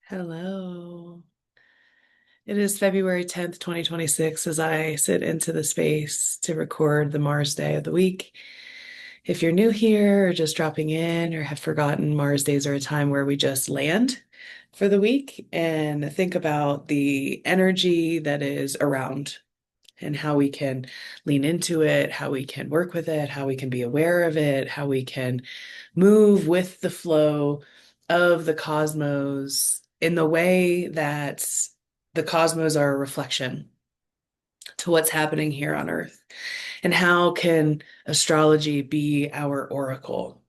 Hello. It is February 10th, 2026, as I sit into the space to record the Mars Day of the week. If you're new here or just dropping in or have forgotten, Mars days are a time where we just land for the week and think about the energy that is around and how we can lean into it, how we can work with it, how we can be aware of it, how we can move with the flow of the cosmos in the way that the cosmos are a reflection to what's happening here on Earth. And how can astrology be our oracle?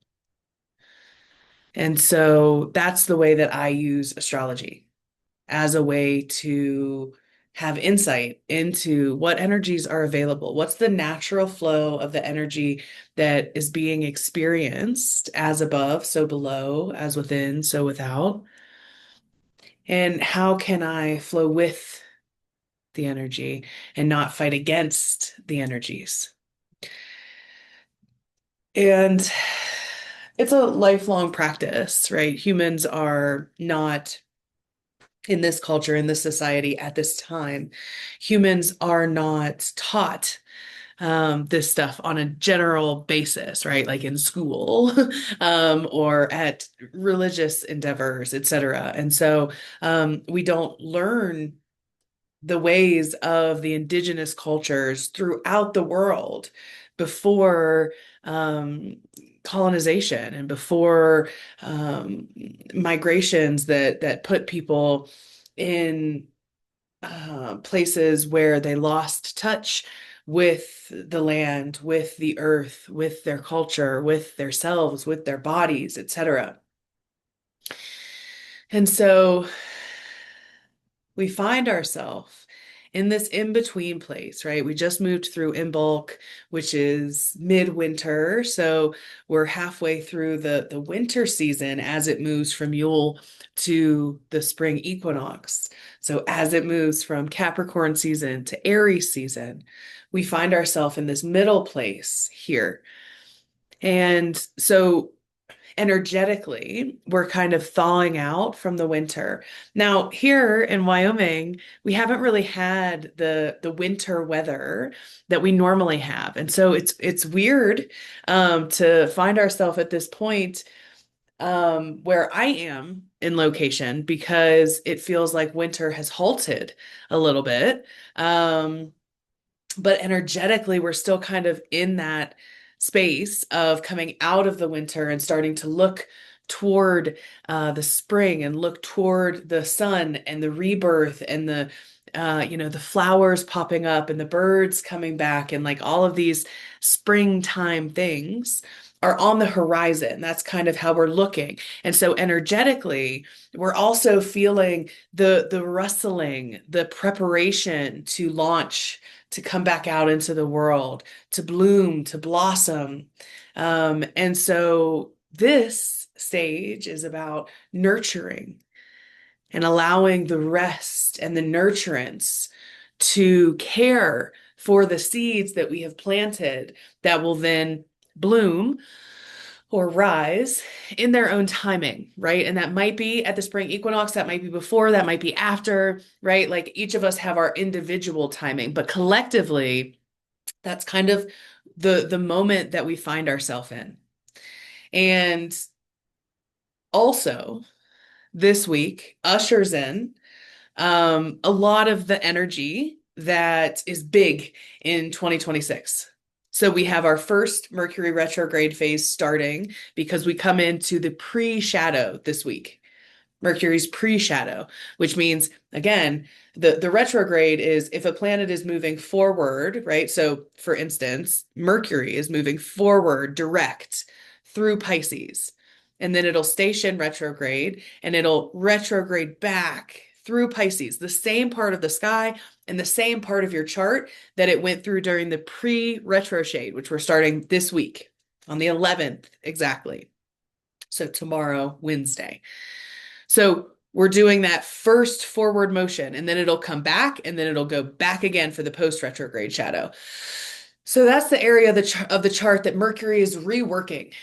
And so that's the way that I use astrology as a way to have insight into what energies are available. What's the natural flow of the energy that is being experienced as above, so below, as within, so without? And how can I flow with the energy and not fight against the energies? And it's a lifelong practice, right? Humans are not in this culture, in this society at this time, humans are not taught this stuff on a general basis, right? Like in school, or at religious endeavors, etc. And so we don't learn the ways of the indigenous cultures throughout the world before um, colonization and before um, migrations that put people in places where they lost touch with the land, with the earth, with their culture, with themselves, with their bodies, etc. And so we find ourselves in this in-between place, right? We just moved through Imbolc, which is midwinter. So we're halfway through the winter season as it moves from Yule to the spring equinox. So as it moves from Capricorn season to Aries season, we find ourselves in this middle place here. And so energetically, we're kind of thawing out from the winter. Now, here in Wyoming, we haven't really had the winter weather that we normally have. And so it's weird to find ourselves at this point where I am in location because it feels like winter has halted a little bit. Um, but energetically, we're still kind of in that space of coming out of the winter and starting to look toward the spring and look toward the sun and the rebirth and the flowers popping up and the birds coming back and like all of these springtime things are on the horizon. That's kind of how we're looking. And so energetically, we're also feeling the rustling, the preparation to launch, to come back out into the world, to bloom, to blossom. And so this stage is about nurturing and allowing the rest and the nurturance to care for the seeds that we have planted that will then bloom or rise in their own timing, right? And that might be at the spring equinox, that might be before, that might be after, right? Like each of us have our individual timing, but collectively, that's kind of the moment that we find ourselves in. And also, this week ushers in a lot of the energy that is big in 2026. So we have our first Mercury retrograde phase starting because we come into the pre-shadow this week. Mercury's pre-shadow, which means again, the retrograde is if a planet is moving forward, right? So for instance, Mercury is moving forward direct through Pisces, and then it'll station retrograde and it'll retrograde back through Pisces, the same part of the sky and the same part of your chart that it went through during the pre-retro shade, which we're starting this week on the 11th exactly. So tomorrow, Wednesday. So we're doing that first forward motion and then it'll come back and then it'll go back again for the post retrograde shadow. So that's the area of the chart that Mercury is reworking,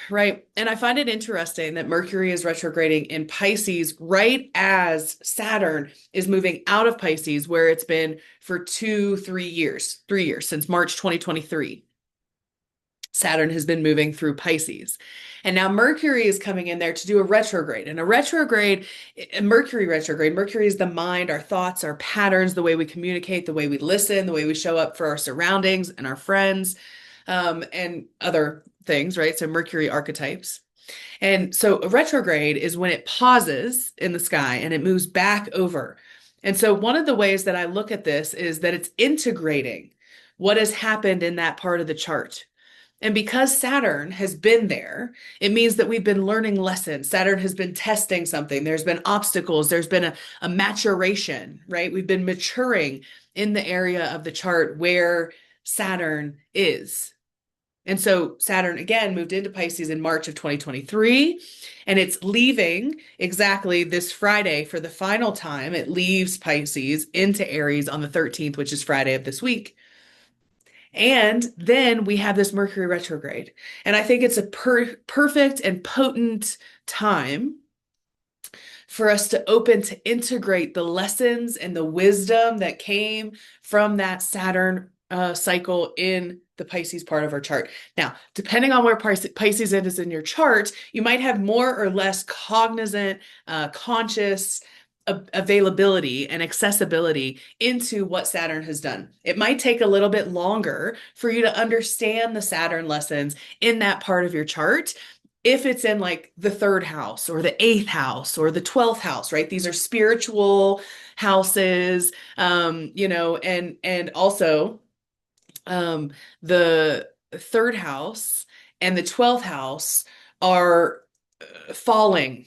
Right. And I find it interesting that Mercury is retrograding in Pisces right as Saturn is moving out of Pisces, where it's been for 3 years, 3 years since March 2023. Saturn has been moving through Pisces. And now Mercury is coming in there to do a retrograde. And a Mercury retrograde, Mercury is the mind, our thoughts, our patterns, the way we communicate, the way we listen, the way we show up for our surroundings and our friends, and other things, right? So Mercury archetypes. And so a retrograde is when it pauses in the sky and it moves back over. And so one of the ways that I look at this is that it's integrating what has happened in that part of the chart. And because Saturn has been there, it means that we've been learning lessons. Saturn has been testing something. There's been obstacles. There's been a maturation, right? We've been maturing in the area of the chart where Saturn is. And so Saturn again moved into Pisces in March of 2023, and it's leaving exactly this Friday for the final time. It leaves Pisces into Aries on the 13th, which is Friday of this week. And then we have this Mercury retrograde. And I think it's a perfect and potent time for us to open to integrate the lessons and the wisdom that came from that Saturn cycle in the Pisces part of our chart. Now, depending on where Pisces is in your chart, you might have more or less cognizant, conscious availability and accessibility into what Saturn has done. It might take a little bit longer for you to understand the Saturn lessons in that part of your chart if it's in like the third house or the eighth house or the 12th house, right? These are spiritual houses, and also the third house and the 12th house are falling.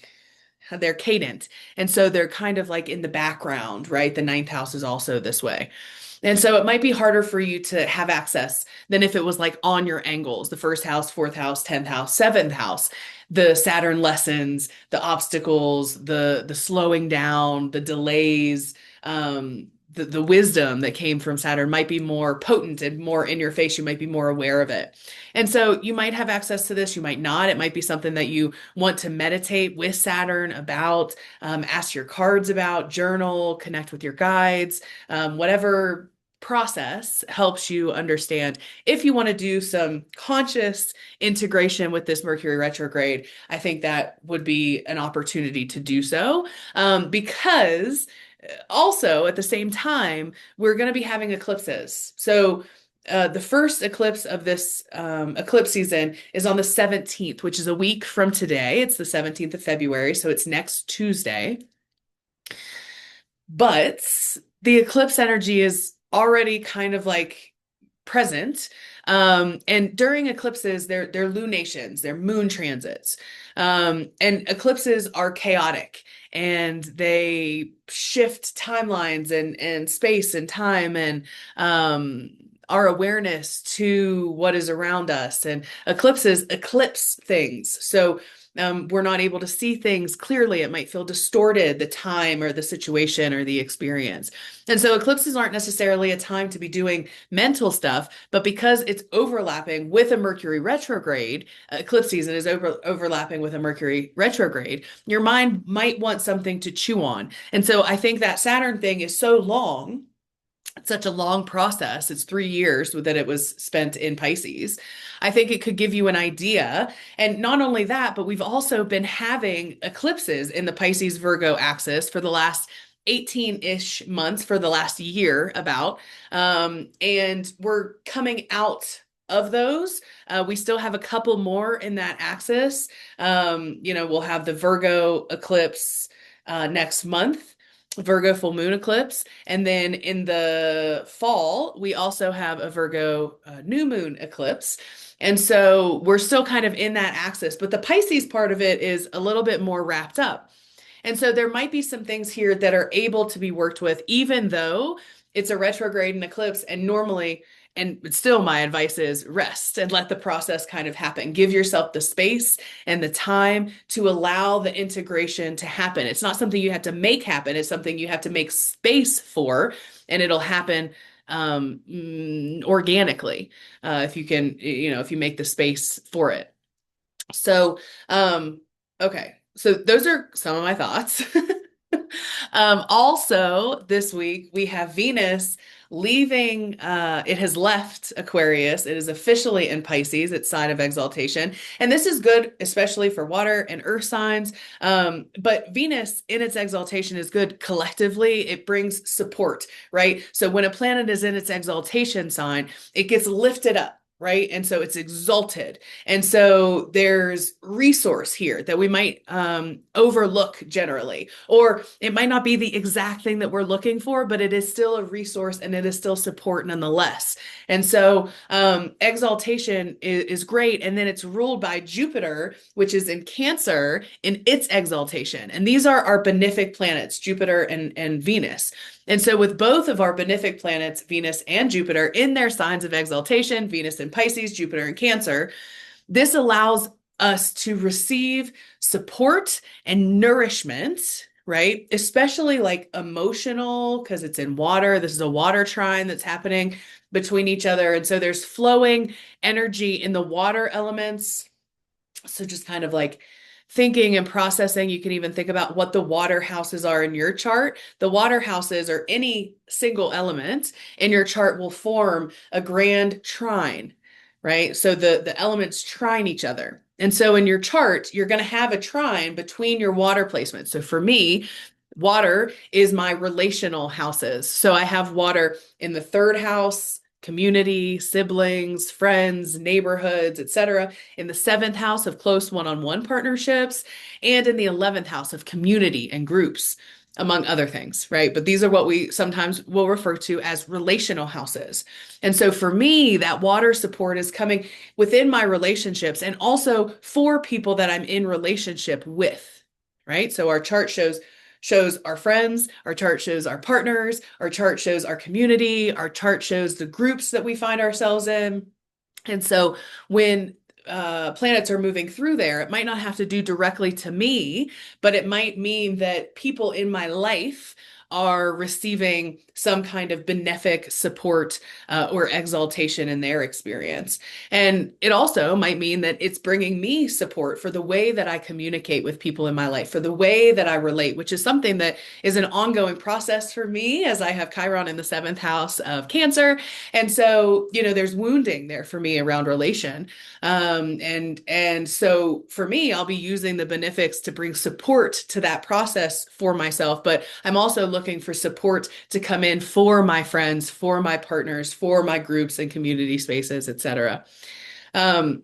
They're cadent. And so they're kind of like in the background, right? The ninth house is also this way. And so it might be harder for you to have access than if it was like on your angles, the first house, fourth house, 10th house, seventh house, the Saturn lessons, the obstacles, the slowing down, the delays, the wisdom that came from Saturn might be more potent and more in your face. You might be more aware of it. And so you might have access to this, you might not. It might be something that you want to meditate with Saturn about, ask your cards about, journal, connect with your guides, whatever process helps you understand. If you want to do some conscious integration with this Mercury retrograde, I think that would be an opportunity to do so, because also at the same time, we're going to be having eclipses. So the first eclipse of this eclipse season is on the 17th, which is a week from today. It's the 17th of February, so it's next Tuesday. But the eclipse energy is already kind of like present. And during eclipses, they're lunations, they're moon transits. And eclipses are chaotic and they shift timelines and space and time and our awareness to what is around us. And eclipses eclipse things. So we're not able to see things clearly. It might feel distorted, the time or the situation or the experience. And so eclipses aren't necessarily a time to be doing mental stuff, but because it's overlapping with a Mercury retrograde, eclipse season is overlapping with a Mercury retrograde, your mind might want something to chew on. And so I think that Saturn thing is so long. It's such a long process. It's 3 years that it was spent in Pisces. I think it could give you an idea. And not only that, but we've also been having eclipses in the Pisces Virgo axis for the last 18-ish months, for the last year about. And we're coming out of those. We still have a couple more in that axis. We'll have the Virgo eclipse next month. Virgo full moon eclipse. And then in the fall, we also have a Virgo new moon eclipse. And so we're still kind of in that axis, but the Pisces part of it is a little bit more wrapped up. And so there might be some things here that are able to be worked with, even though it's a retrograde and eclipse. And normally, and still my advice is rest and let the process kind of happen. Give yourself the space and the time to allow the integration to happen. It's not something you have to make happen. It's something you have to make space for, and it'll happen organically, if you can, if you make the space for it. So, okay. So those are some of my thoughts. Also, this week we have Venus leaving, it has left Aquarius. It is officially in Pisces, its sign of exaltation. And this is good, especially for water and earth signs. But Venus in its exaltation is good collectively. It brings support, right? So when a planet is in its exaltation sign, it gets lifted up. Right. And so it's exalted. And so there's resource here that we might overlook generally, or it might not be the exact thing that we're looking for, but it is still a resource and it is still support nonetheless. And so exaltation is great. And then it's ruled by Jupiter, which is in Cancer in its exaltation. And these are our benefic planets, Jupiter and Venus. And so, with both of our benefic planets, Venus and Jupiter, in their signs of exaltation, Venus in Pisces, Jupiter in Cancer, this allows us to receive support and nourishment, right? Especially like emotional, because it's in water. This is a water trine that's happening between each other. And so, there's flowing energy in the water elements. So just kind of like thinking and processing, you can even think about what the water houses are in your chart. The water houses or any single element in your chart will form a grand trine, right? So the elements trine each other. And so in your chart, you're going to have a trine between your water placements. So for me, water is my relational houses. So I have water in the third house, community, siblings, friends, neighborhoods, etc. In the seventh house of close one-on-one partnerships, and in the 11th house of community and groups, among other things, right? But these are what we sometimes will refer to as relational houses. And so for me, that water support is coming within my relationships and also for people that I'm in relationship with, right? So our chart shows our friends, our chart shows our partners, our chart shows our community, our chart shows the groups that we find ourselves in. And so when planets are moving through there, it might not have to do directly to me, but it might mean that people in my life are receiving some kind of benefic support or exaltation in their experience. And it also might mean that it's bringing me support for the way that I communicate with people in my life, for the way that I relate, which is something that is an ongoing process for me as I have Chiron in the seventh house of Cancer. And so, there's wounding there for me around relation. And so for me, I'll be using the benefics to bring support to that process for myself, but I'm also looking for support to come in for my friends, for my partners, for my groups and community spaces, etc. Um,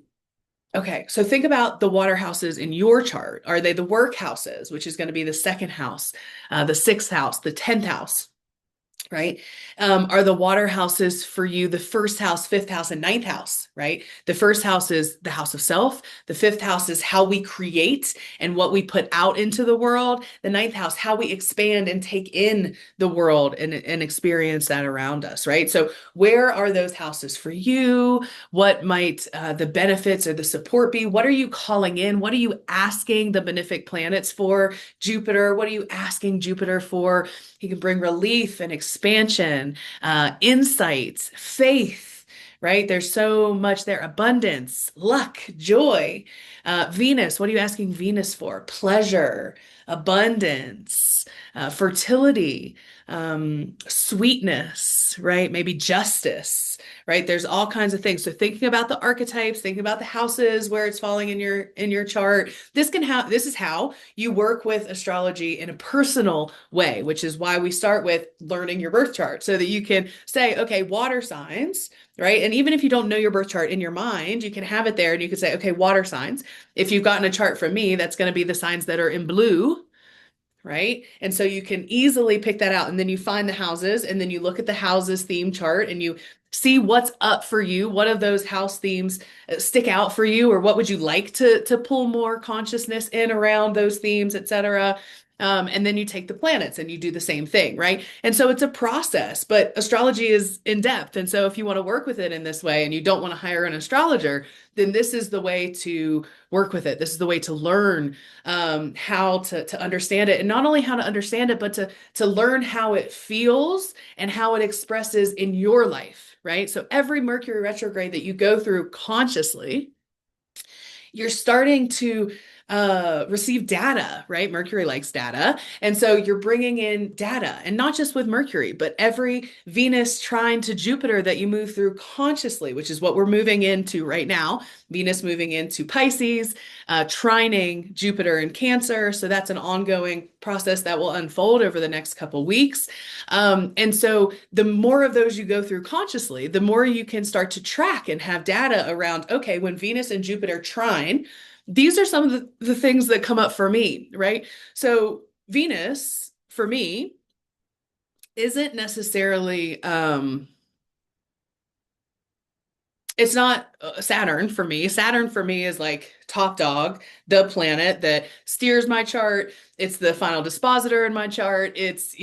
okay, so think about the water houses in your chart. Are they the work houses, which is going to be the second house, the sixth house, the 10th house? Right? Are the water houses for you the first house, fifth house, and ninth house, right? The first house is the house of self. The fifth house is how we create and what we put out into the world. The ninth house, how we expand and take in the world and experience that around us, right? So where are those houses for you? What might the benefits or the support be? What are you calling in? What are you asking the benefic planets for? Jupiter, what are you asking Jupiter for? He can bring relief and expansion, insights, faith, right? There's so much there. Abundance, luck, joy. Venus, what are you asking Venus for? Pleasure, abundance, fertility, sweetness, right? Maybe justice, right? There's all kinds of things. So thinking about the archetypes, thinking about the houses where it's falling in your chart, this is how you work with astrology in a personal way, which is why we start with learning your birth chart so that you can say, okay, water signs, right? And even if you don't know your birth chart in your mind, you can have it there and you can say, okay, water signs. If you've gotten a chart from me, that's going to be the signs that are in blue, right? And so you can easily pick that out. And then you find the houses and then you look at the houses theme chart and you see what's up for you. What of those house themes stick out for you, or what would you like to pull more consciousness in around those themes, etc. And then you take the planets and you do the same thing, right? And so it's a process, but astrology is in depth. And so if you want to work with it in this way and you don't want to hire an astrologer, then this is the way to work with it. This is the way to learn how to understand it, and not only how to understand it, but to learn how it feels and how it expresses in your life, right? So every Mercury retrograde that you go through consciously, you're starting to receive data, right? Mercury likes data. And so you're bringing in data, and not just with Mercury, but every Venus trine to Jupiter that you move through consciously, which is what we're moving into right now. Venus moving into Pisces, trining Jupiter in Cancer. So that's an ongoing process that will unfold over the next couple weeks. And so the more of those you go through consciously, the more you can start to track and have data around, okay, when Venus and Jupiter trine, these are some of the things that come up for me, right? So Venus, for me, isn't necessarily it's not Saturn for me. Saturn for me is like top dog, the planet that steers my chart. It's the final dispositor in my chart. It's,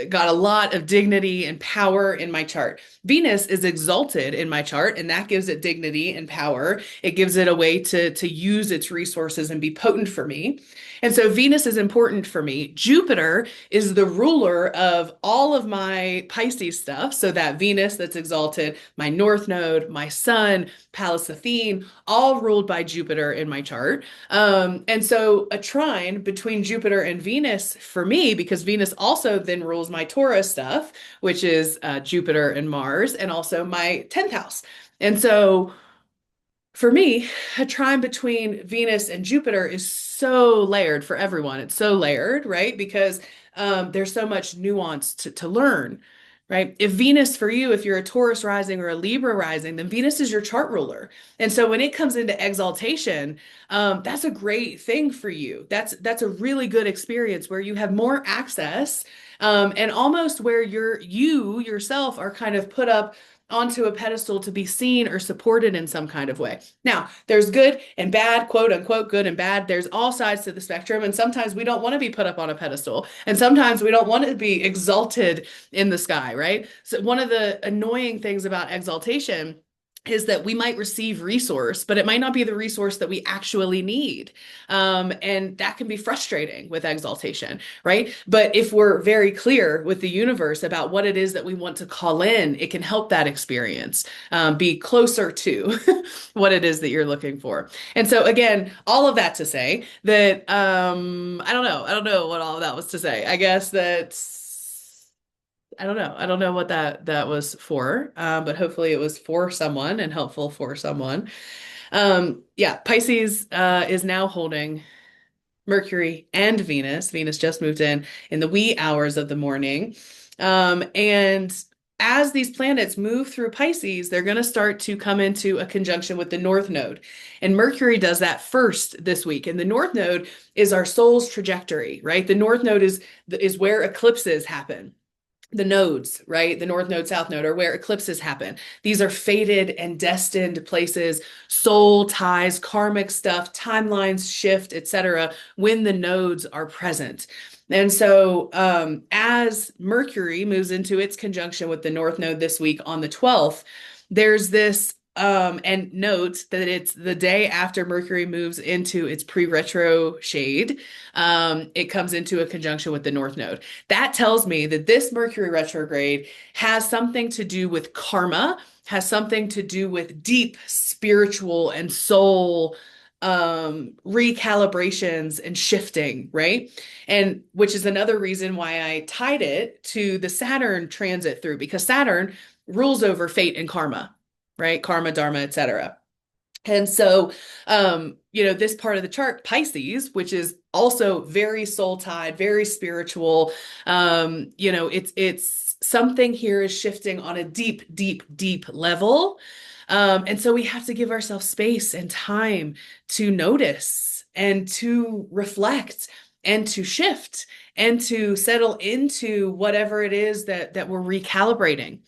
got a lot of dignity and power in my chart. Venus is exalted in my chart, and that gives it dignity and power. It gives it a way to use its resources and be potent for me. And so Venus is important for me. Jupiter is the ruler of all of my Pisces stuff. So that Venus that's exalted, my North Node, my Sun, Pallas Athene, all ruled by Jupiter in my chart. And so a trine between Jupiter and Venus for me, because Venus also then rules my Taurus stuff, which is Jupiter and Mars, and also my 10th house. And so for me, a trine between Venus and Jupiter is so layered for everyone. It's so layered, right? Because there's so much nuance to learn, right? If Venus for you, if you're a Taurus rising or a Libra rising, then Venus is your chart ruler. And so when it comes into exaltation, that's a great thing for you. That's a really good experience where you have more access, and almost where you yourself are kind of put up onto a pedestal to be seen or supported in some kind of way. Now, there's good and bad, quote unquote, good and bad. There's all sides to the spectrum. And sometimes we don't want to be put up on a pedestal. And sometimes we don't want to be exalted in the sky, right? So one of the annoying things about exaltation is that we might receive resource, but it might not be the resource that we actually need. And that can be frustrating with exaltation, right? But if we're very clear with the universe about what it is that we want to call in, it can help that experience be closer to what it is that you're looking for. And so again, all of that to say that I don't know what all of that was to say. I guess that's I don't know. I don't know what that was for, but hopefully it was for someone and helpful for someone. Yeah, Pisces is now holding Mercury and Venus. Venus just moved in the wee hours of the morning. And as these planets move through Pisces, they're going to start to come into a conjunction with the North Node. And Mercury does that first this week. And the North Node is our soul's trajectory, right? The North Node is where eclipses happen. The nodes, right? The North Node, South Node are where eclipses happen. These are fated and destined places, soul ties, karmic stuff, timelines shift, etc., when the nodes are present. And so as Mercury moves into its conjunction with the North Node this week on the 12th, there's this and note that it's the day after Mercury moves into its pre-retro shade. It comes into a conjunction with the North Node. That tells me that this Mercury retrograde has something to do with karma, has something to do with deep spiritual and soul recalibrations and shifting, right? And which is another reason why I tied it to the Saturn transit through, because Saturn rules over fate and karma, right? Karma, dharma, etc. And so, this part of the chart, Pisces, which is also very soul tied, very spiritual, it's something here is shifting on a deep, deep, deep level. And so we have to give ourselves space and time to notice and to reflect and to shift and to settle into whatever it is that we're recalibrating,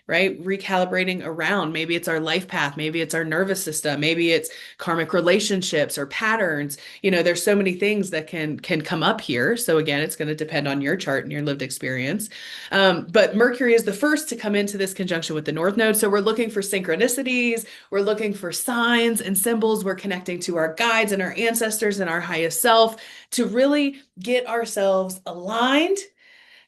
right? Recalibrating around. Maybe it's our life path. Maybe it's our nervous system. Maybe it's karmic relationships or patterns. There's so many things that can come up here. So again, it's going to depend on your chart and your lived experience. But Mercury is the first to come into this conjunction with the North Node. So we're looking for synchronicities. We're looking for signs and symbols. We're connecting to our guides and our ancestors and our highest self to really get ourselves aligned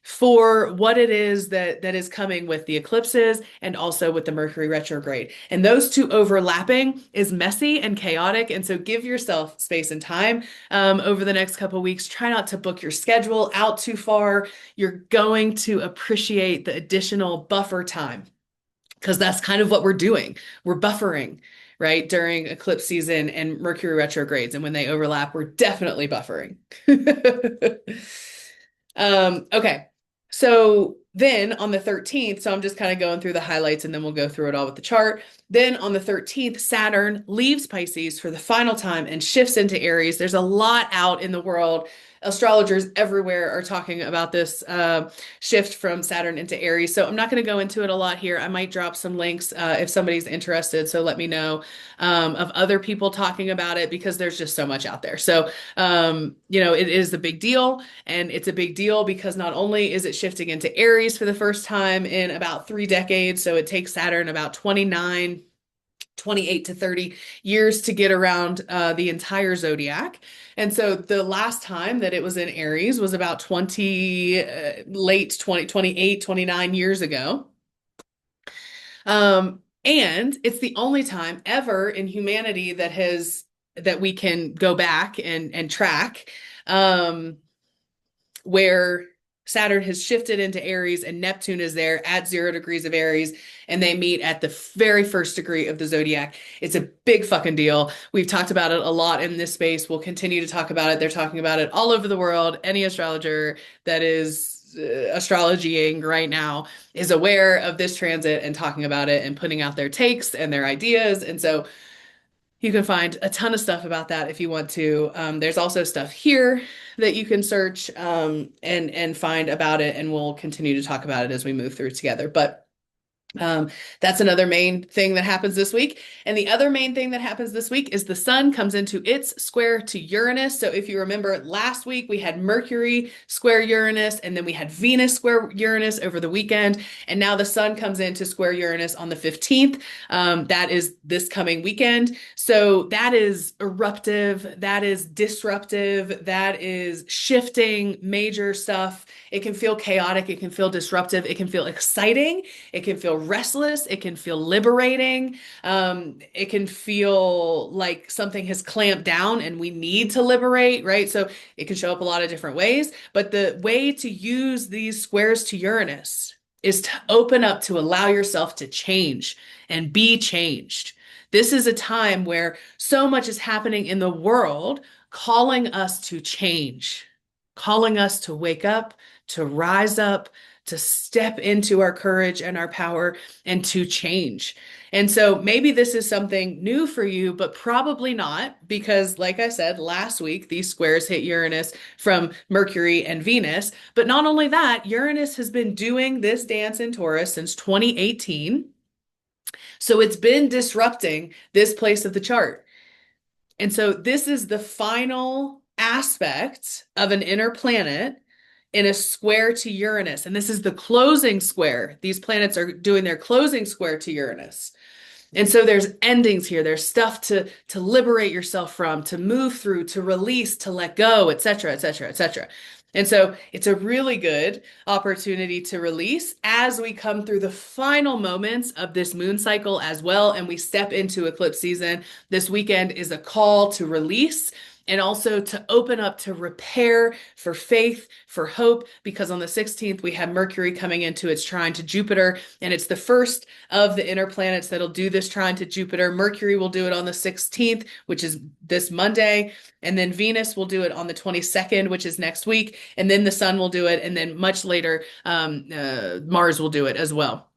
for what it is that is coming with the eclipses and also with the Mercury retrograde. And those two overlapping is messy and chaotic. And so give yourself space and time over the next couple of weeks. Try not to book your schedule out too far. You're going to appreciate the additional buffer time because that's kind of what we're doing. We're buffering, right, during eclipse season and Mercury retrogrades. And when they overlap, we're definitely buffering. Okay. So then on the 13th, so I'm just kind of going through the highlights and then we'll go through it all with the chart. Then on the 13th, Saturn leaves Pisces for the final time and shifts into Aries. There's a lot out in the world. Astrologers everywhere are talking about this shift from Saturn into Aries. So I'm not going to go into it a lot here. I might drop some links if somebody's interested. So let me know of other people talking about it because there's just so much out there. So, it is a big deal. And it's a big deal because not only is it shifting into Aries for the first time in about 3 decades, so it takes Saturn about 28 to 30 years to get around the entire zodiac. And so the last time that it was in Aries was about 28, 29 years ago. And it's the only time ever in humanity that we can go back and track where Saturn has shifted into Aries and Neptune is there at 0 degrees of Aries and they meet at the very first degree of the zodiac. It's a big fucking deal. We've talked about it a lot in this space. We'll continue to talk about it. They're talking about it all over the world. Any astrologer that is astrologying right now is aware of this transit and talking about it and putting out their takes and their ideas. And so you can find a ton of stuff about that if you want to. There's also stuff here that you can search and find about it, and we'll continue to talk about it as we move through together. But that's another main thing that happens this week. And the other main thing that happens this week is the sun comes into its square to Uranus. So if you remember last week, we had Mercury square Uranus, and then we had Venus square Uranus over the weekend. And now the sun comes into square Uranus on the 15th. That is this coming weekend. So that is eruptive. That is disruptive. That is shifting major stuff. It can feel chaotic. It can feel disruptive. It can feel exciting. It can feel restless. It can feel liberating. It can feel like something has clamped down and we need to liberate, right? So it can show up a lot of different ways. But the way to use these squares to Uranus is to open up to allow yourself to change and be changed. This is a time where so much is happening in the world, calling us to change, calling us to wake up, to rise up, to step into our courage and our power and to change. And so maybe this is something new for you, but probably not because, like I said, last week, these squares hit Uranus from Mercury and Venus. But not only that, Uranus has been doing this dance in Taurus since 2018. So it's been disrupting this place of the chart. And so this is the final aspect of an inner planet in a square to Uranus. And this is the closing square. These planets are doing their closing square to Uranus. And so there's endings here. There's stuff to liberate yourself from, to move through, to release, to let go, et cetera, et cetera, et cetera. And so it's a really good opportunity to release as we come through the final moments of this moon cycle as well. And we step into eclipse season. This weekend is a call to release and also to open up to repair, for faith, for hope, because on the 16th, we have Mercury coming into its trine to Jupiter, and it's the first of the inner planets that'll do this trine to Jupiter. Mercury will do it on the 16th, which is this Monday, and then Venus will do it on the 22nd, which is next week, and then the sun will do it, and then much later, Mars will do it as well.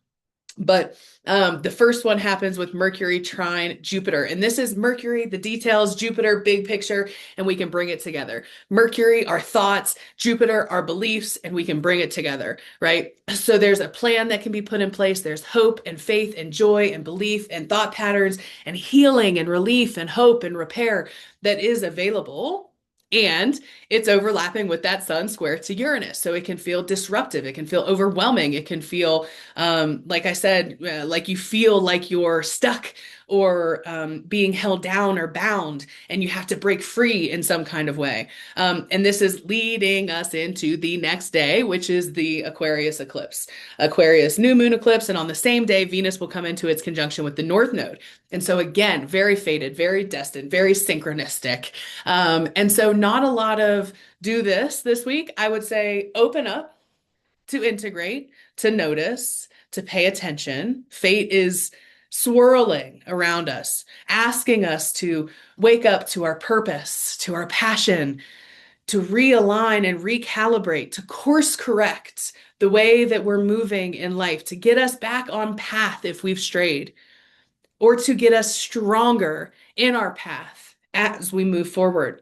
But the first one happens with Mercury trine Jupiter. And this is Mercury, the details, Jupiter, big picture, and we can bring it together. Mercury, our thoughts, Jupiter, our beliefs, and we can bring it together, right? So there's a plan that can be put in place. There's hope and faith and joy and belief and thought patterns and healing and relief and hope and repair that is available. And it's overlapping with that sun square to Uranus. So it can feel disruptive. It can feel overwhelming. It can feel, like I said, like you feel like you're stuck or being held down or bound, and you have to break free in some kind of way. And this is leading us into the next day, which is the Aquarius eclipse. Aquarius new moon eclipse, and on the same day, Venus will come into its conjunction with the North Node. And so, again, very fated, very destined, very synchronistic. And so, not a lot of do this week. I would say open up to integrate, to notice, to pay attention. Fate is swirling around us, asking us to wake up to our purpose, to our passion, to realign and recalibrate, to course correct the way that we're moving in life, to get us back on path if we've strayed, or to get us stronger in our path as we move forward.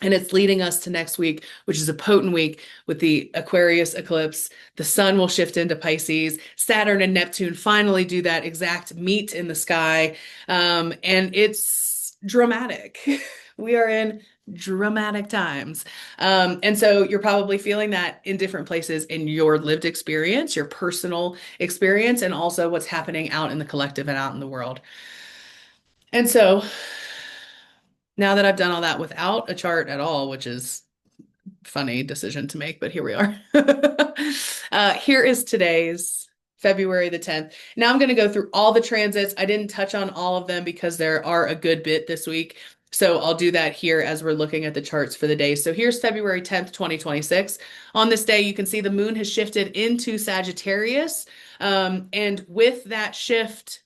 And it's leading us to next week, which is a potent week with the Aquarius eclipse. The sun will shift into Pisces. Saturn and Neptune finally do that exact meet in the sky. And it's dramatic. We are in dramatic times. And so you're probably feeling that in different places in your lived experience, your personal experience, and also what's happening out in the collective and out in the world. And so now that I've done all that without a chart at all, which is funny decision to make, but here we are. Here is today's February the 10th. Now I'm going to go through all the transits. I didn't touch on all of them because there are a good bit this week. So I'll do that here as we're looking at the charts for the day. So here's February 10th, 2026. On this day, you can see the moon has shifted into Sagittarius. And with that shift,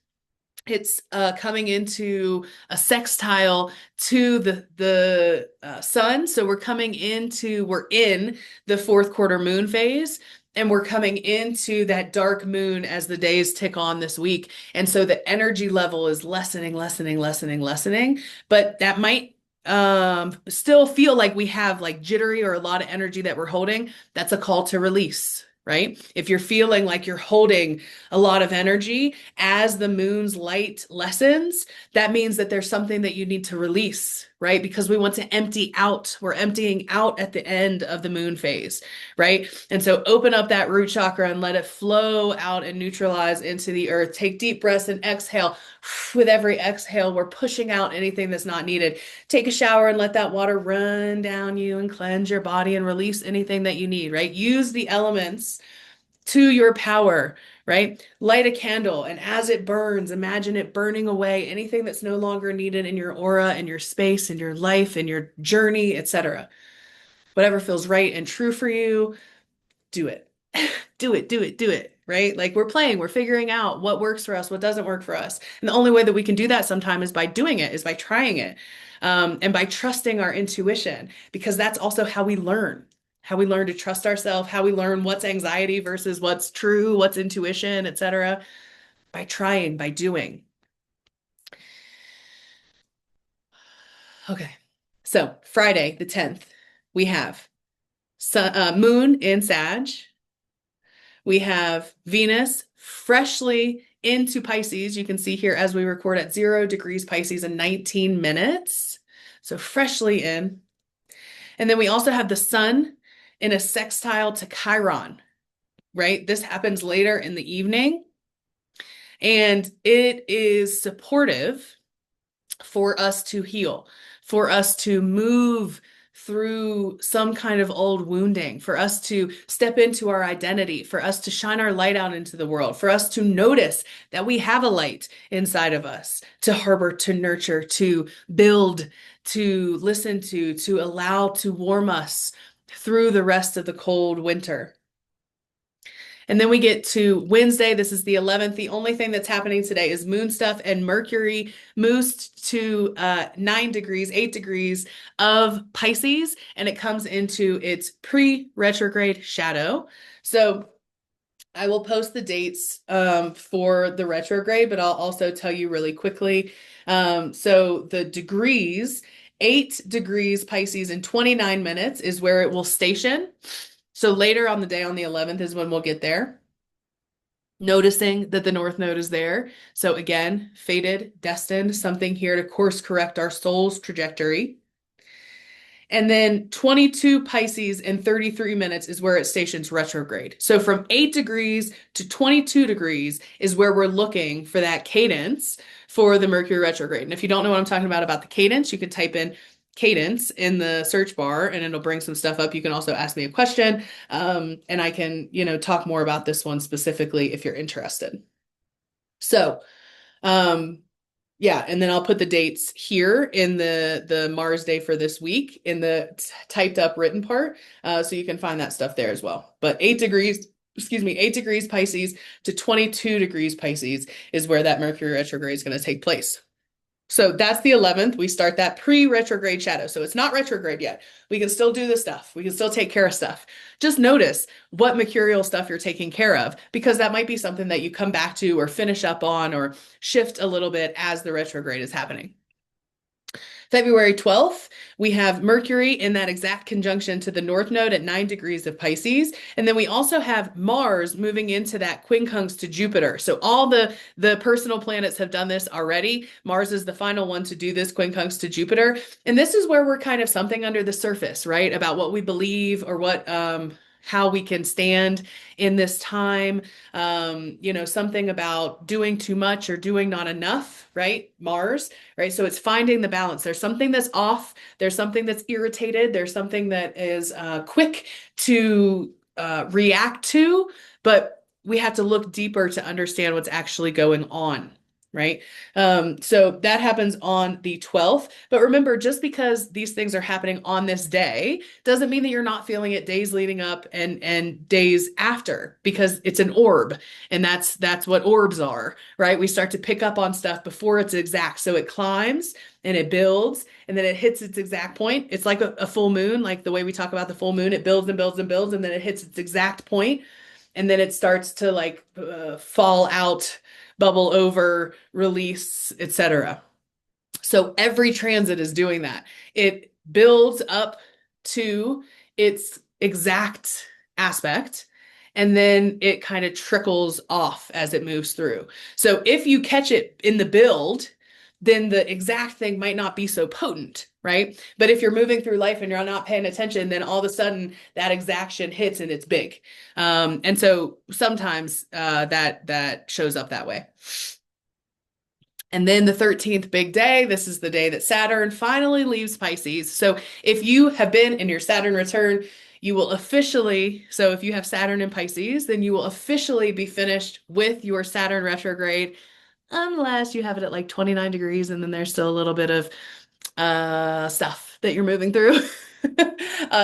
it's coming into a sextile to the sun. So we're in the fourth quarter moon phase, and we're coming into that dark moon as the days tick on this week. And so the energy level is lessening, lessening, lessening, lessening, but that might still feel like we have like jittery or a lot of energy that we're holding. That's a call to release. Right? If you're feeling like you're holding a lot of energy as the moon's light lessens, that means that there's something that you need to release, right? Because we want to empty out. We're emptying out at the end of the moon phase, right? And so open up that root chakra and let it flow out and neutralize into the earth. Take deep breaths and exhale. With every exhale, we're pushing out anything that's not needed. Take a shower and let that water run down you and cleanse your body and release anything that you need, right? Use the elements to your power, right? Light a candle, and as it burns, imagine it burning away anything that's no longer needed in your aura, in your space, in your life, in your journey, etc. Whatever feels right and true for you, do it. Do it, do it, do it, right? Like we're playing, we're figuring out what works for us, what doesn't work for us. And the only way that we can do that sometimes is by doing it, is by trying it, and by trusting our intuition, because that's also how we learn to trust ourselves, how we learn what's anxiety versus what's true, what's intuition, etc. By trying, by doing. Okay. So Friday, the 10th, we have moon in Sag. We have Venus freshly into Pisces. You can see here as we record at 0 degrees Pisces in 19 minutes. So freshly in. And then we also have the sun in a sextile to Chiron, right? This happens later in the evening. And it is supportive for us to heal, for us to move through some kind of old wounding, for us to step into our identity, for us to shine our light out into the world, for us to notice that we have a light inside of us to harbor, to nurture, to build, to listen to allow to warm us through the rest of the cold winter. And then we get to Wednesday. This is the 11th. The only thing that's happening today is moon stuff, and Mercury moves to 9 degrees, 8 degrees of Pisces, and it comes into its pre-retrograde shadow. So I will post the dates for the retrograde, but I'll also tell you really quickly. So the degrees, 8 degrees Pisces in 29 minutes is where it will station. So later on the day on the 11th is when we'll get there. Noticing that the North Node is there. So again, fated, destined, something here to course correct our soul's trajectory. And then 22 Pisces in 33 minutes is where it stations retrograde. So from 8 degrees to 22 degrees is where we're looking for that cadence for the Mercury retrograde. And if you don't know what I'm talking about the cadence, you can type in cadence in the search bar and it'll bring some stuff up. You can also ask me a question, and I can, talk more about this one specifically if you're interested. So, um, yeah, and then I'll put the dates here in the Mars day for this week in the typed up written part, so you can find that stuff there as well. But 8 degrees, excuse me, 8 degrees Pisces to 22 degrees Pisces is where that Mercury retrograde is going to take place. So that's the 11th. We start that pre-retrograde shadow. So it's not retrograde yet. We can still do the stuff. We can still take care of stuff. Just notice what mercurial stuff you're taking care of, because that might be something that you come back to or finish up on or shift a little bit as the retrograde is happening. February 12th, we have Mercury in that exact conjunction to the North Node at 9 degrees of Pisces. And then we also have Mars moving into that quincunx to Jupiter. So all the personal planets have done this already. Mars is the final one to do this quincunx to Jupiter. And this is where we're kind of something under the surface, right? About what we believe or what how we can stand in this time. Something about doing too much or doing not enough, right? Mars, right? So it's finding the balance. There's something that's off. There's something that's irritated. There's something that is quick to react to, but we have to look deeper to understand what's actually going on. Right. So that happens on the 12th. But remember, just because these things are happening on this day doesn't mean that you're not feeling it days leading up and days after, because it's an orb. And that's what orbs are, right? We start to pick up on stuff before it's exact. So it climbs and it builds and then it hits its exact point. It's like a full moon, like the way we talk about the full moon. It builds and builds and builds, and then it hits its exact point, and then it starts to like fall out, bubble over, release, etc. So every transit is doing that. It builds up to its exact aspect, and then it kind of trickles off as it moves through. So if you catch it in the build, then the exact thing might not be so potent, right? But if you're moving through life and you're not paying attention, then all of a sudden that exaction hits and it's big. And so sometimes that shows up that way. And then the 13th big day, this is the day that Saturn finally leaves Pisces. So if you have been in your Saturn return, you will officially, so if you have Saturn in Pisces, then you will officially be finished with your Saturn retrograde, unless you have it at like 29 degrees and then there's still a little bit of stuff that you're moving through.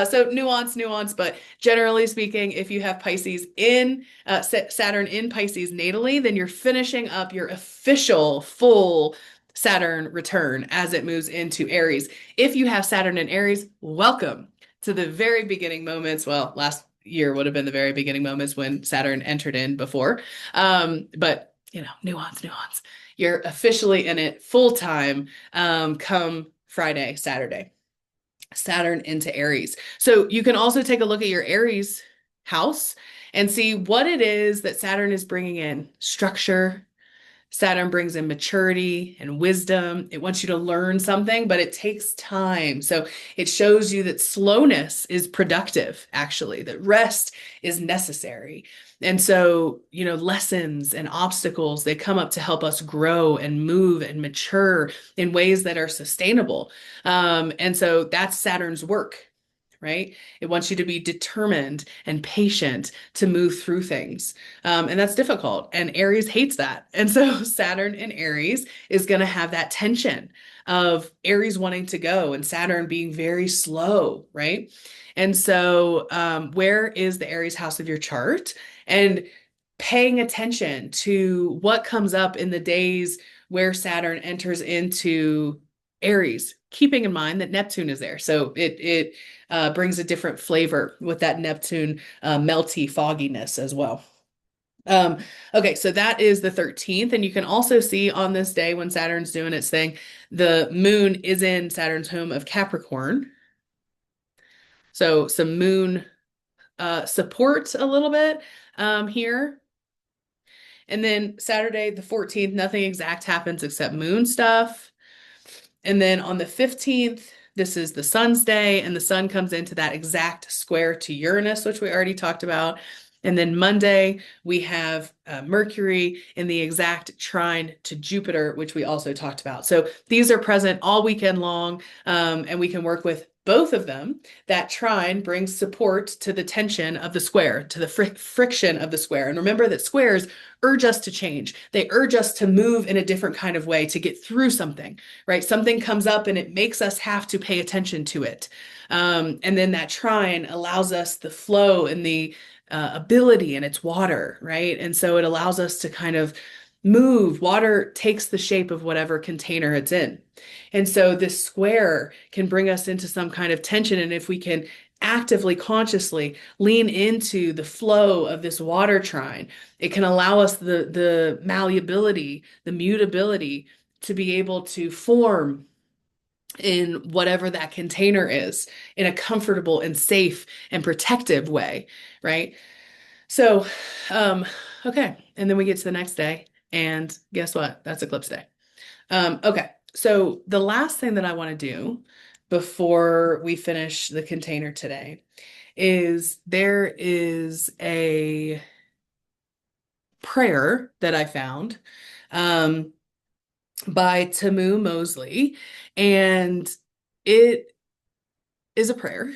So nuance, but generally speaking, if you have Pisces in Saturn in Pisces natally, then you're finishing up your official full Saturn return as it moves into Aries. If you have Saturn in Aries, welcome to the very beginning moments. Well, last year would have been the very beginning moments when Saturn entered in before. But nuance. You're officially in it full time come Friday, Saturday. Saturn into Aries. So you can also take a look at your Aries house and see what it is that Saturn is bringing in. Structure. Saturn brings in maturity and wisdom. It wants you to learn something, but it takes time. So it shows you that slowness is productive, actually, that rest is necessary. And so, lessons and obstacles, they come up to help us grow and move and mature in ways that are sustainable. And so that's Saturn's work. Right? It wants you to be determined and patient to move through things. And that's difficult. And Aries hates that. And so Saturn in Aries is going to have that tension of Aries wanting to go and Saturn being very slow, right? And so where is the Aries house of your chart? And paying attention to what comes up in the days where Saturn enters into Aries, keeping in mind that Neptune is there. So it brings a different flavor with that Neptune melty fogginess as well. Okay, so that is the 13th. And you can also see on this day when Saturn's doing its thing, the moon is in Saturn's home of Capricorn. So some moon support a little bit here. And then Saturday, the 14th, nothing exact happens except moon stuff. And then on the 15th, This is the sun's day, and the sun comes into that exact square to Uranus, which we already talked about. And then Monday, we have Mercury in the exact trine to Jupiter, which we also talked about. So these are present all weekend long, and we can work with both of them. That trine brings support to the tension of the square, to the friction of the square. And remember that squares urge us to change. They urge us to move in a different kind of way to get through something, right? Something comes up and it makes us have to pay attention to it. And then that trine allows us the flow and the ability, and it's water, right? And so it allows us to kind of move. Water takes the shape of whatever container it's in. And so this square can bring us into some kind of tension. And if we can actively, consciously lean into the flow of this water trine, it can allow us the malleability, the mutability to be able to form in whatever that container is in a comfortable and safe and protective way, right? So, um, okay. And then we get to the next day, and guess what? That's eclipse day. Okay. So the last thing that I want to do before we finish the container today is there is a prayer that I found um, by Tamu Mosley, and it is a prayer.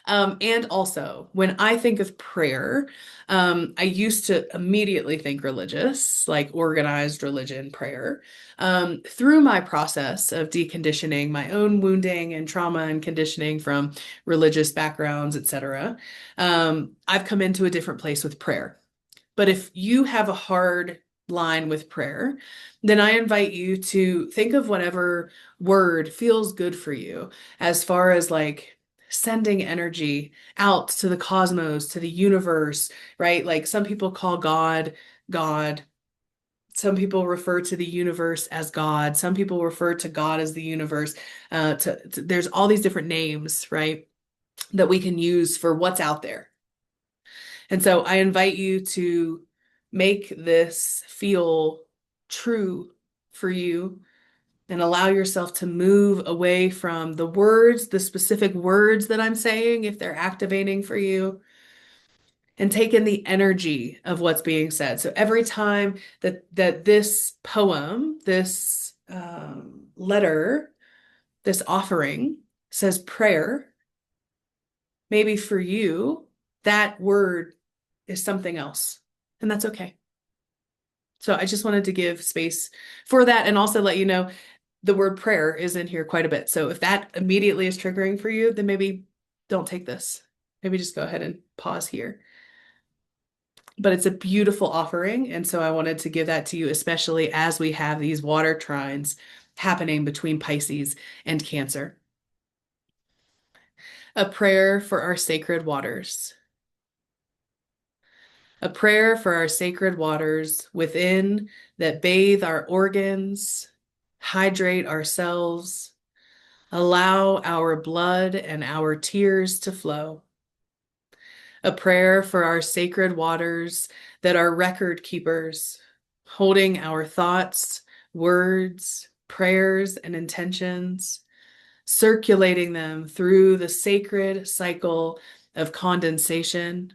And also, when I think of prayer, I used to immediately think religious, like organized religion prayer. Through my process of deconditioning my own wounding and trauma and conditioning from religious backgrounds, etc., I've come into a different place with prayer. But if you have a hard line with prayer, then I invite you to think of whatever word feels good for you as far as like sending energy out to the cosmos, to the universe, right? Like some people call God, God. Some people refer to the universe as God. Some people refer to God as the universe. There's all these different names, right, that we can use for what's out there. And so I invite you to make this feel true for you and allow yourself to move away from the words, the specific words that I'm saying, if they're activating for you, and take in the energy of what's being said. So every time that this poem, this letter, this offering says prayer, maybe for you, that word is something else, and that's okay. So I just wanted to give space for that and also let you know the word prayer is in here quite a bit. So if that immediately is triggering for you, then maybe don't take this. Maybe just go ahead and pause here. But it's a beautiful offering. And so I wanted to give that to you, especially as we have these water trines happening between Pisces and Cancer. A prayer for our sacred waters. A prayer for our sacred waters within that bathe our organs, hydrate ourselves, allow our blood and our tears to flow. A prayer for our sacred waters that are record keepers, holding our thoughts, words, prayers, and intentions, circulating them through the sacred cycle of condensation,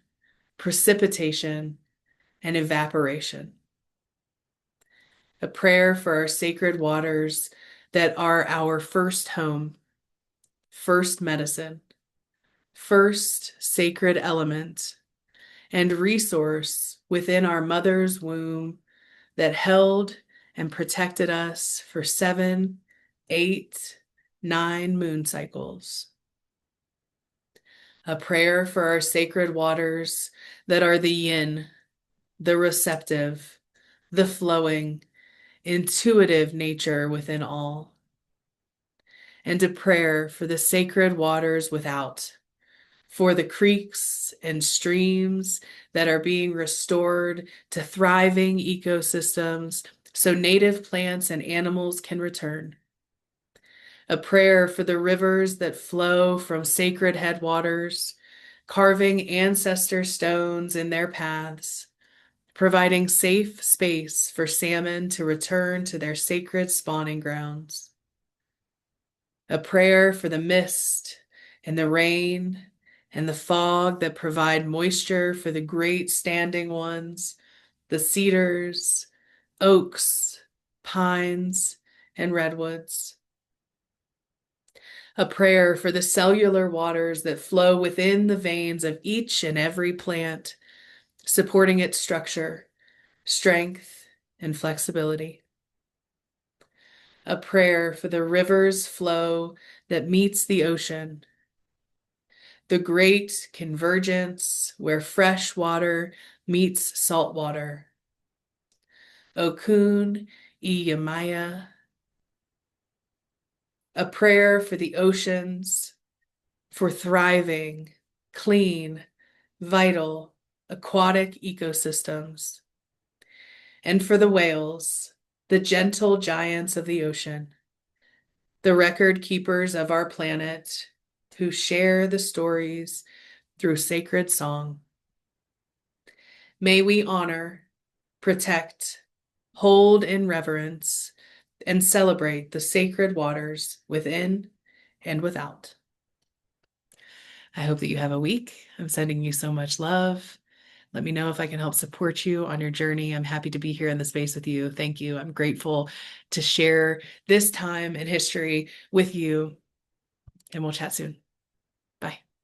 precipitation, and evaporation. A prayer for our sacred waters that are our first home, first medicine, first sacred element, and resource within our mother's womb that held and protected us for 7, 8, 9 moon cycles. A prayer for our sacred waters that are the yin, the receptive, the flowing, intuitive nature within all. And a prayer for the sacred waters without, for the creeks and streams that are being restored to thriving ecosystems so native plants and animals can return. A prayer for the rivers that flow from sacred headwaters, carving ancestor stones in their paths, providing safe space for salmon to return to their sacred spawning grounds. A prayer for the mist and the rain and the fog that provide moisture for the great standing ones, the cedars, oaks, pines, and redwoods. A prayer for the cellular waters that flow within the veins of each and every plant, supporting its structure, strength, and flexibility. A prayer for the river's flow that meets the ocean, the great convergence where fresh water meets salt water. Okun Iyamaya. A prayer for the oceans, for thriving, clean, vital, aquatic ecosystems, and for the whales, the gentle giants of the ocean, the record keepers of our planet who share the stories through sacred song. May we honor, protect, hold in reverence, and celebrate the sacred waters within and without. I hope that you have a week. I'm sending you so much love. Let me know if I can help support you on your journey. I'm happy to be here in the space with you. Thank you. I'm grateful to share this time in history with you, and we'll chat soon.